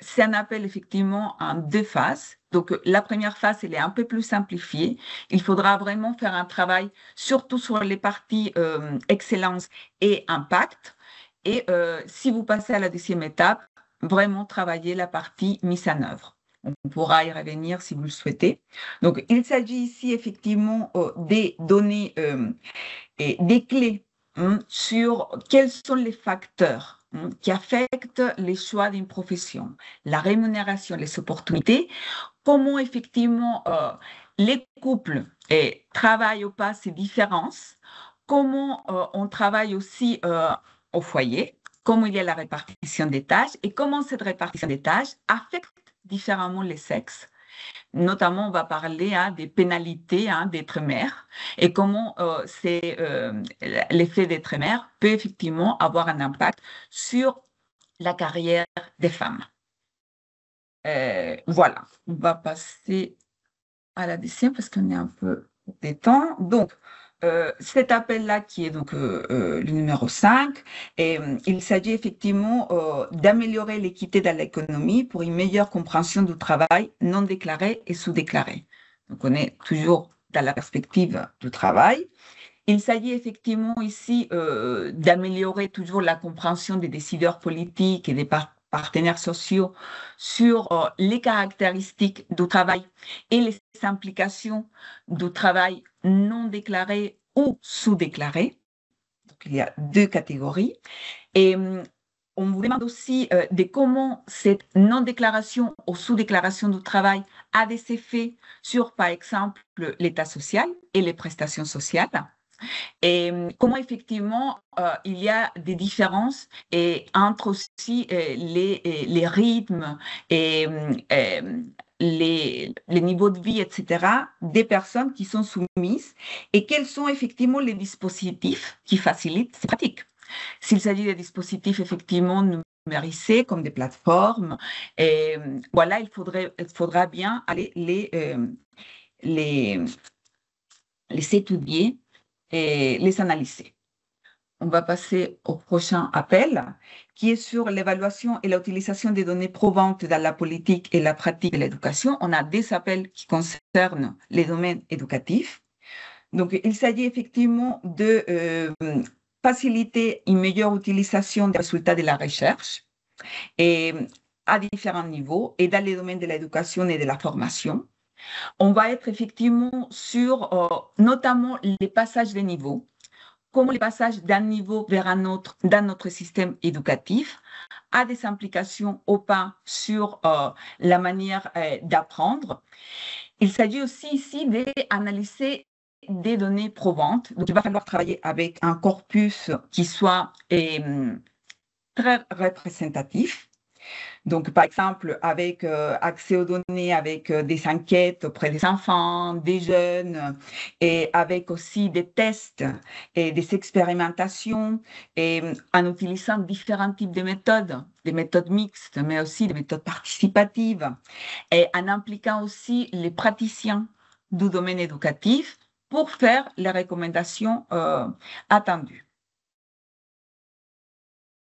C: C'est un appel effectivement en 2 phases. Donc, la première phase, elle est un peu plus simplifiée. Il faudra vraiment faire un travail, surtout sur les parties excellence et impact. Et si vous passez à la 2e étape, vraiment travailler la partie mise en œuvre. On pourra y revenir si vous le souhaitez. Donc, il s'agit ici effectivement des données et des clés sur quels sont les facteurs qui affectent les choix d'une profession, la rémunération, les opportunités, comment effectivement les couples travaillent ou pas ces différences, comment on travaille aussi au foyer, comment il y a la répartition des tâches et comment cette répartition des tâches affecte différemment les sexes. Notamment, on va parler des pénalités d'être mère et comment l'effet d'être mère peut effectivement avoir un impact sur la carrière des femmes. Voilà, on va passer à la 10e parce qu'on est un peu des temps. Donc, cet appel-là qui est donc le numéro 5, il s'agit effectivement d'améliorer l'équité dans l'économie pour une meilleure compréhension du travail non déclaré et sous-déclaré. Donc, on est toujours dans la perspective du travail. Il s'agit effectivement ici d'améliorer toujours la compréhension des décideurs politiques et des partenaires sociaux sur les caractéristiques du travail et les implications du travail non déclaré ou sous-déclaré. Donc, il y a 2 catégories. Et on vous demande aussi de comment cette non-déclaration ou sous-déclaration du travail a des effets sur, par exemple, l'état social et les prestations sociales. Et comment effectivement il y a des différences entre aussi les rythmes et les niveaux de vie, etc., des personnes qui sont soumises et quels sont effectivement les dispositifs qui facilitent ces pratiques. S'il s'agit des dispositifs effectivement numérisés comme des plateformes, voilà, il faudra bien aller les étudier et les analyser. On va passer au prochain appel, qui est sur l'évaluation et l'utilisation des données probantes dans la politique et la pratique de l'éducation. On a des appels qui concernent les domaines éducatifs. Donc, il s'agit effectivement de faciliter une meilleure utilisation des résultats de la recherche et à différents niveaux et dans les domaines de l'éducation et de la formation. On va être effectivement sur notamment les passages de niveaux, comment les passages d'un niveau vers un autre dans notre système éducatif a des implications ou pas sur la manière d'apprendre. Il s'agit aussi ici d'analyser des données probantes. Donc, il va falloir travailler avec un corpus qui soit très représentatif. Donc, par exemple, avec accès aux données, avec des enquêtes auprès des enfants, des jeunes, et avec aussi des tests et des expérimentations, et en utilisant différents types de méthodes, des méthodes mixtes, mais aussi des méthodes participatives, et en impliquant aussi les praticiens du domaine éducatif pour faire les recommandations attendues.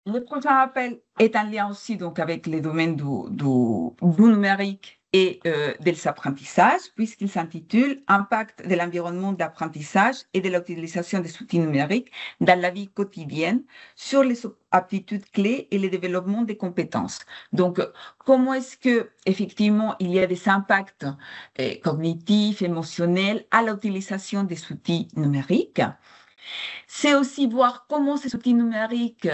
C: Le prochain appel est en lien aussi donc, avec les domaines du numérique et des apprentissages, puisqu'il s'intitule « Impact de l'environnement d'apprentissage et de l'utilisation des outils numériques dans la vie quotidienne sur les aptitudes clés et le développement des compétences ». Donc, comment est-ce que effectivement il y a des impacts cognitifs, émotionnels à l'utilisation des outils numériques? C'est aussi voir comment ces outils numériques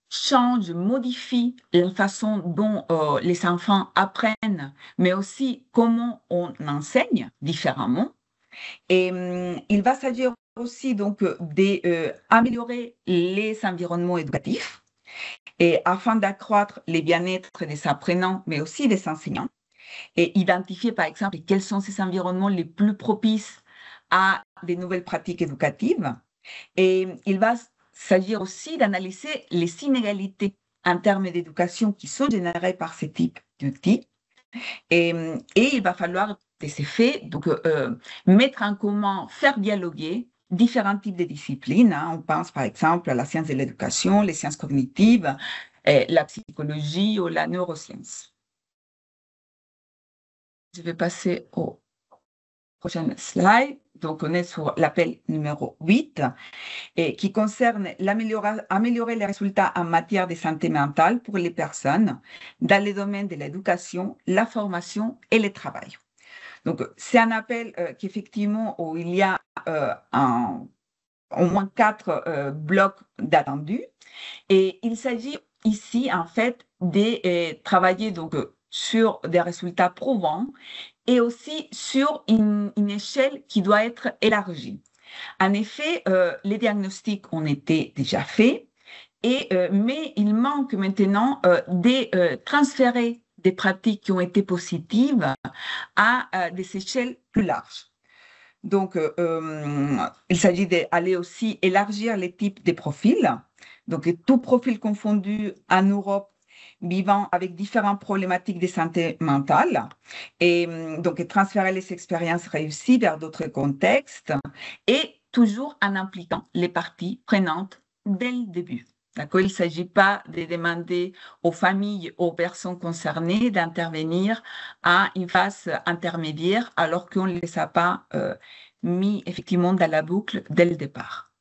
C: change, modifie la façon dont les enfants apprennent, mais aussi comment on enseigne différemment. Et il va s'agir aussi donc d'améliorer les environnements éducatifs et afin d'accroître les bien-être des apprenants, mais aussi des enseignants, et identifier par exemple quels sont ces environnements les plus propices à des nouvelles pratiques éducatives. Et il va s'agir aussi d'analyser les inégalités en termes d'éducation qui sont générées par ce type d'outils. Et il va falloir des effets, donc mettre en commun, faire dialoguer différents types de disciplines. Hein. On pense par exemple à la science de l'éducation, les sciences cognitives, la psychologie ou la neuroscience. Je vais passer au prochain slide. Donc, on est sur l'appel numéro 8 et qui concerne améliorer les résultats en matière de santé mentale pour les personnes dans les domaines de l'éducation, la formation et le travail. Donc, c'est un appel qu'effectivement, où il y a au moins 4 blocs d'attendus. Et il s'agit ici, en fait, de travailler donc, sur des résultats probants et aussi sur une échelle qui doit être élargie. En effet, les diagnostics ont été déjà faits, mais il manque maintenant de transférer des pratiques qui ont été positives à des échelles plus larges. Donc, il s'agit d'aller aussi élargir les types de profils. Donc, tout profil confondu en Europe vivant avec différentes problématiques de santé mentale et donc transférer les expériences réussies vers d'autres contextes et toujours en impliquant les parties prenantes dès le début. D'accord? Il ne s'agit pas de demander aux familles, aux personnes concernées d'intervenir à une phase intermédiaire alors qu'on ne les a pas mis effectivement dans la boucle dès le départ.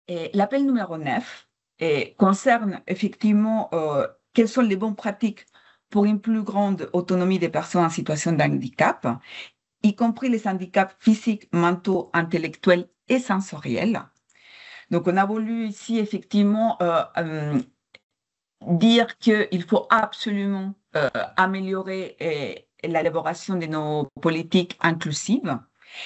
C: Et l'appel numéro 9 concerne effectivement quelles sont les bonnes pratiques pour une plus grande autonomie des personnes en situation de handicap, y compris les handicaps physiques, mentaux, intellectuels et sensoriels. Donc, on a voulu ici effectivement dire qu'il faut absolument améliorer l'élaboration de nos politiques inclusives,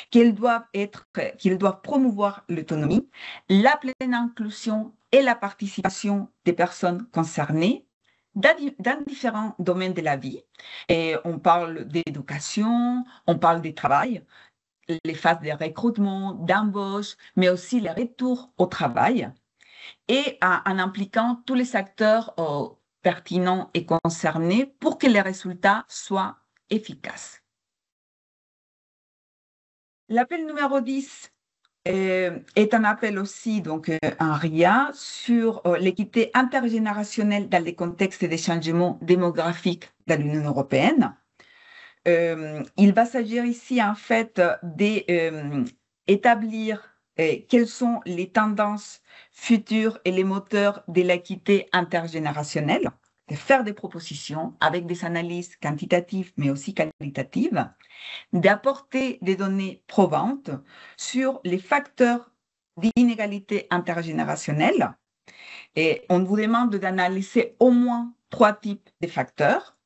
C: qu'ils doivent promouvoir l'autonomie, la pleine inclusion et la participation des personnes concernées dans différents domaines de la vie. Et on parle d'éducation, on parle du travail, les phases de recrutement, d'embauche, mais aussi les retours au travail, et en impliquant tous les acteurs pertinents et concernés pour que les résultats soient efficaces. L'appel numéro 10 est un appel aussi, donc un RIA, sur l'équité intergénérationnelle dans les contextes des changements démographiques dans l'Union européenne. Il va s'agir ici, en fait, d'établir quelles sont les tendances futures et les moteurs de l'équité intergénérationnelle, de faire des propositions avec des analyses quantitatives, mais aussi qualitatives, d'apporter des données probantes sur les facteurs d'inégalité intergénérationnelle. Et on vous demande d'analyser au moins 3 types de facteurs.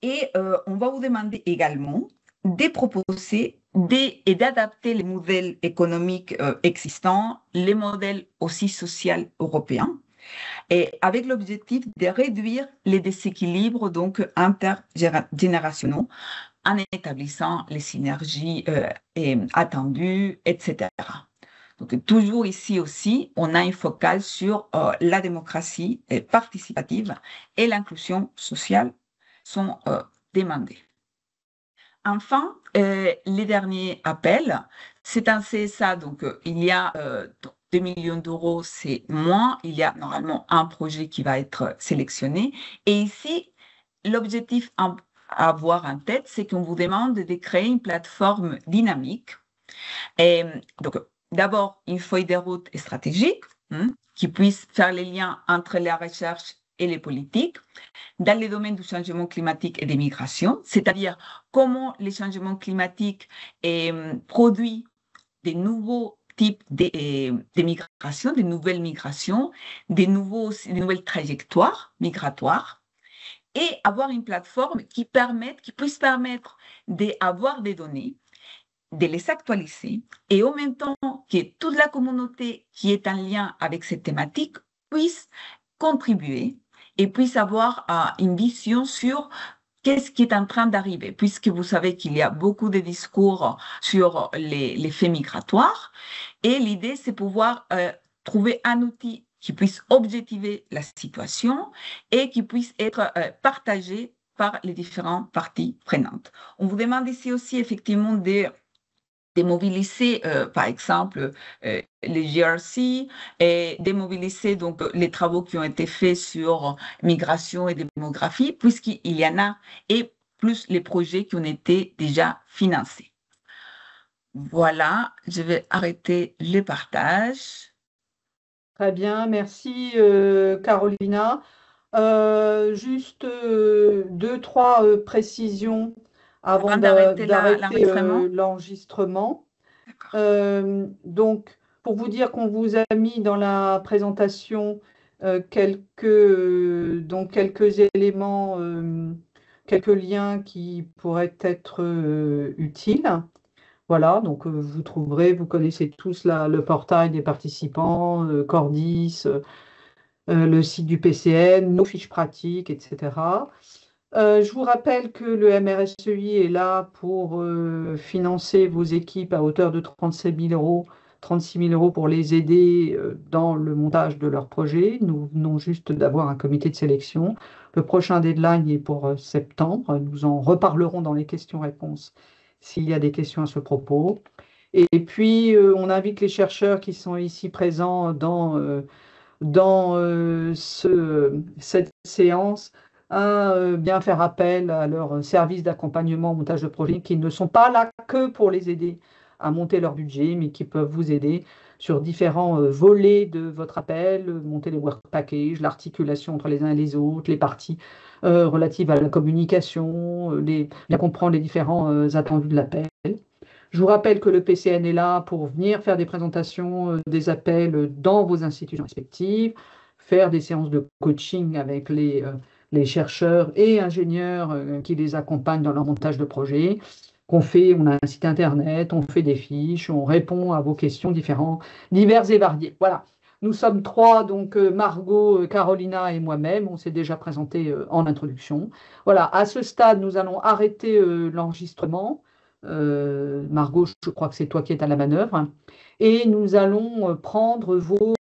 C: Et on va vous demander également de proposer et d'adapter les modèles économiques existants, les modèles aussi sociaux européens, et avec l'objectif de réduire les déséquilibres donc intergénérationnels en établissant les synergies attendues, etc. Donc, toujours ici aussi, on a une focale sur la démocratie participative et l'inclusion sociale sont demandés. Enfin, les derniers appels, c'est un CSA, donc il y a 2 millions d'euros, c'est moins, il y a normalement un projet qui va être sélectionné. Et ici, l'objectif à avoir en tête, c'est qu'on vous demande de créer une plateforme dynamique. Et donc, d'abord, une feuille de route stratégique qui puisse faire les liens entre la recherche et les politiques dans les domaines du changement climatique et des migrations, c'est-à-dire comment les changements climatiques produisent des nouveaux types des migrations, des nouvelles migrations, des nouvelles trajectoires migratoires, et avoir une plateforme qui puisse permettre d'avoir des données, de les actualiser, et en même temps que toute la communauté qui est en lien avec cette thématique puisse contribuer et puisse avoir une vision sur qu'est-ce qui est en train d'arriver, puisque vous savez qu'il y a beaucoup de discours sur les faits migratoires, et l'idée, c'est pouvoir trouver un outil qui puisse objectiver la situation et qui puisse être partagé par les différentes parties prenantes. On vous demande ici aussi effectivement de mobiliser, par exemple, les GRC et de mobiliser donc les travaux qui ont été faits sur migration et démographie, puisqu'il y en a, et plus les projets qui ont été déjà financés. Voilà, je vais arrêter le partage.
A: Très bien, merci Carolina. Juste deux, trois précisions avant
C: d'arrêter
A: d'arrêter
C: l'enregistrement.
A: l'enregistrement.
C: D'accord.
A: Donc, pour vous dire qu'on vous a mis dans la présentation quelques éléments, quelques liens qui pourraient être utiles. Voilà, donc vous trouverez, vous connaissez tous le portail des participants, Cordis, le site du PCN, nos fiches pratiques, etc. Je vous rappelle que le MRSEI est là pour financer vos équipes à hauteur de 36 000 euros pour les aider dans le montage de leur projet. Nous venons juste d'avoir un comité de sélection. Le prochain deadline est pour septembre. Nous en reparlerons dans les questions-réponses s'il y a des questions à ce propos. Et puis, on invite les chercheurs qui sont ici présents dans cette séance à bien faire appel à leur service d'accompagnement au montage de projet, qui ne sont pas là que pour les aider à monter leur budget, mais qui peuvent vous aider sur différents volets de votre appel, monter les work packages, l'articulation entre les uns et les autres, les parties relatives à la communication, bien comprendre les différents attendus de l'appel. Je vous rappelle que le PCN est là pour venir faire des présentations des appels dans vos institutions respectives, faire des séances de coaching avec les chercheurs et ingénieurs qui les accompagnent dans leur montage de projet. On a un site internet, on fait des fiches, on répond à vos questions diverses et variées. Voilà. Nous sommes trois, donc Margot, Carolina et moi-même. On s'est déjà présenté en introduction. Voilà, à ce stade, nous allons arrêter l'enregistrement. Margot, je crois que c'est toi qui es à la manœuvre. Et nous allons prendre vos